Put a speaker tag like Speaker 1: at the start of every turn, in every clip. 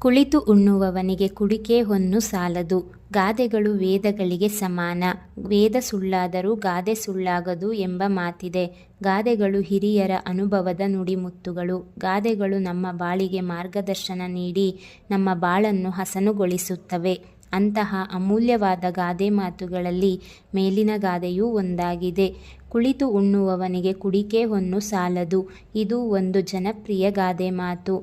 Speaker 1: ಕುಳಿತು ಉಣ್ಣುವವನಿಗೆ ಕುಡಿಕೆ ಹೊನ್ನು ಸಾಲದು. ಗಾದೆಗಳು ವೇದಗಳಿಗೆ ಸಮಾನ. ವೇದ ಸುಳ್ಳಾದರೂ ಗಾದೆ ಸುಳ್ಳಾಗದು ಎಂಬ ಮಾತಿದೆ. ಗಾದೆಗಳು ಹಿರಿಯರ ಅನುಭವದ ನುಡಿಮುತ್ತುಗಳು. ಗಾದೆಗಳು ನಮ್ಮ ಬಾಳಿಗೆ ಮಾರ್ಗದರ್ಶನ ನೀಡಿ ನಮ್ಮ ಬಾಳನ್ನು ಹಸನುಗೊಳಿಸುತ್ತವೆ. ಅಂತಹ ಅಮೂಲ್ಯವಾದ ಗಾದೆ ಮಾತುಗಳಲ್ಲಿ ಮೇಲಿನ ಗಾದೆಯೂ ಒಂದಾಗಿದೆ. ಕುಳಿತು ಉಣ್ಣುವವನಿಗೆ ಕುಡಿಕೆ ಹೊನ್ನು ಸಾಲದು. ಇದು ಒಂದು ಜನಪ್ರಿಯ ಗಾದೆ ಮಾತು.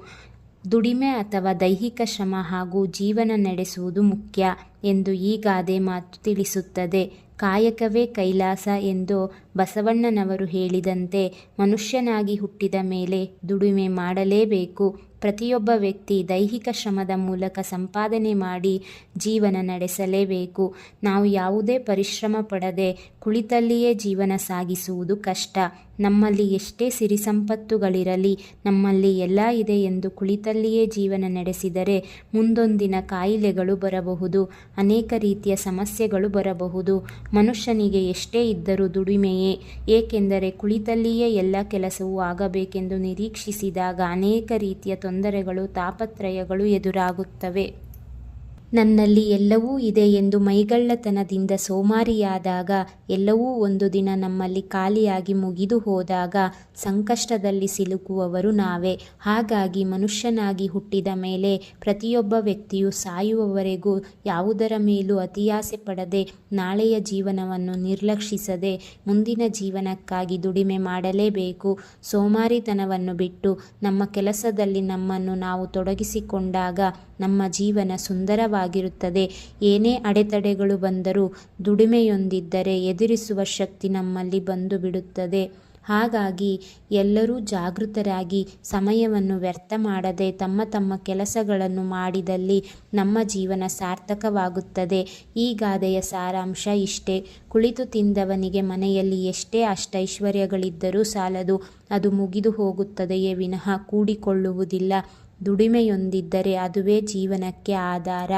Speaker 1: ದುಡಿಮೆ ಅಥವಾ ದೈಹಿಕ ಶ್ರಮ ಹಾಗೂ ಜೀವನ ನಡೆಸುವುದು ಮುಖ್ಯ ಎಂದು ಈ ಗಾದೆ ಮಾತು ತಿಳಿಸುತ್ತದೆ. ಕಾಯಕವೇ ಕೈಲಾಸ ಎಂದು ಬಸವಣ್ಣನವರು ಹೇಳಿದಂತೆ ಮನುಷ್ಯನಾಗಿ ಹುಟ್ಟಿದ ಮೇಲೆ ದುಡಿಮೆ ಮಾಡಲೇಬೇಕು. ಪ್ರತಿಯೊಬ್ಬ ವ್ಯಕ್ತಿ ದೈಹಿಕ ಶ್ರಮದ ಮೂಲಕ ಸಂಪಾದನೆ ಮಾಡಿ ಜೀವನ ನಡೆಸಲೇಬೇಕು. ನಾವು ಯಾವುದೇ ಪರಿಶ್ರಮ ಪಡದೆ ಕುಳಿತಲ್ಲಿಯೇ ಜೀವನ ಸಾಗಿಸುವುದು ಕಷ್ಟ. ನಮ್ಮಲ್ಲಿ ಎಷ್ಟೇ ಸಿರಿ ಸಂಪತ್ತುಗಳಿರಲಿ, ನಮ್ಮಲ್ಲಿ ಎಲ್ಲ ಇದೆ ಎಂದು ಕುಳಿತಲ್ಲಿಯೇ ಜೀವನ ನಡೆಸಿದರೆ ಮುಂದೊಂದಿನ ಕಾಯಿಲೆಗಳು ಬರಬಹುದು, ಅನೇಕ ರೀತಿಯ ಸಮಸ್ಯೆಗಳು ಬರಬಹುದು. ಮನುಷ್ಯನಿಗೆ ಎಷ್ಟೇ ಇದ್ದರೂ ದುಡಿಮೆಯೇ. ಏಕೆಂದರೆ ಕುಳಿತಲ್ಲಿಯೇ ಎಲ್ಲ ಕೆಲಸವೂ ಆಗಬೇಕೆಂದು ನಿರೀಕ್ಷಿಸಿದಾಗ ಅನೇಕ ರೀತಿಯ ತೊಂದರೆಗಳು, ತಾಪತ್ರಯಗಳು ಎದುರಾಗುತ್ತವೆ. ನನ್ನಲ್ಲಿ ಎಲ್ಲವೂ ಇದೆ ಎಂದು ಮೈಗಳ್ಳತನದಿಂದ ಸೋಮಾರಿಯಾದಾಗ, ಎಲ್ಲವೂ ಒಂದು ದಿನ ನಮ್ಮಲ್ಲಿ ಖಾಲಿಯಾಗಿ ಮುಗಿದು ಹೋದಾಗ ಸಂಕಷ್ಟದಲ್ಲಿ ಸಿಲುಕುವವರು ನಾವೇ. ಹಾಗಾಗಿ ಮನುಷ್ಯನಾಗಿ ಹುಟ್ಟಿದ ಮೇಲೆ ಪ್ರತಿಯೊಬ್ಬ ವ್ಯಕ್ತಿಯು ಸಾಯುವವರೆಗೂ ಯಾವುದರ ಮೇಲೂ ಅತಿಯಾಸೆ ಪಡದೆ, ನಾಳೆಯ ಜೀವನವನ್ನು ನಿರ್ಲಕ್ಷಿಸದೆ ಮುಂದಿನ ಜೀವನಕ್ಕಾಗಿ ದುಡಿಮೆ ಮಾಡಲೇಬೇಕು. ಸೋಮಾರಿತನವನ್ನು ಬಿಟ್ಟು ನಮ್ಮ ಕೆಲಸದಲ್ಲಿ ನಮ್ಮನ್ನು ನಾವು ತೊಡಗಿಸಿಕೊಂಡಾಗ ನಮ್ಮ ಜೀವನ ಸುಂದರವಾಗಿರುತ್ತದೆ. ಏನೇ ಅಡೆತಡೆಗಳು ಬಂದರೂ ದುಡಿಮೆಯೊಂದಿದ್ದರೆ ಎದುರಿಸುವ ಶಕ್ತಿ ನಮ್ಮಲ್ಲಿ ಬಂದು ಬಿಡುತ್ತದೆ. ಹಾಗಾಗಿ ಎಲ್ಲರೂ ಜಾಗೃತರಾಗಿ ಸಮಯವನ್ನು ವ್ಯರ್ಥ ಮಾಡದೆ ತಮ್ಮ ತಮ್ಮ ಕೆಲಸಗಳನ್ನು ಮಾಡಿದಲ್ಲಿ ನಮ್ಮ ಜೀವನ ಸಾರ್ಥಕವಾಗುತ್ತದೆ. ಈ ಗಾದೆಯ ಸಾರಾಂಶ ಇಷ್ಟೇ. ಕುಳಿತು ತಿಂದವನಿಗೆ ಮನೆಯಲ್ಲಿ ಎಷ್ಟೇ ಅಷ್ಟೈಶ್ವರ್ಯಗಳಿದ್ದರೂ ಸಾಲದು. ಅದು ಮುಗಿದು ಹೋಗುತ್ತದೆಯೇ ವಿನಃ ಕೂಡಿಕೊಳ್ಳುವುದಿಲ್ಲ. ದುಡಿಮೆಯೊಂದಿದ್ದರೆ ಅದುವೇ ಜೀವನಕ್ಕೆ ಆಧಾರ.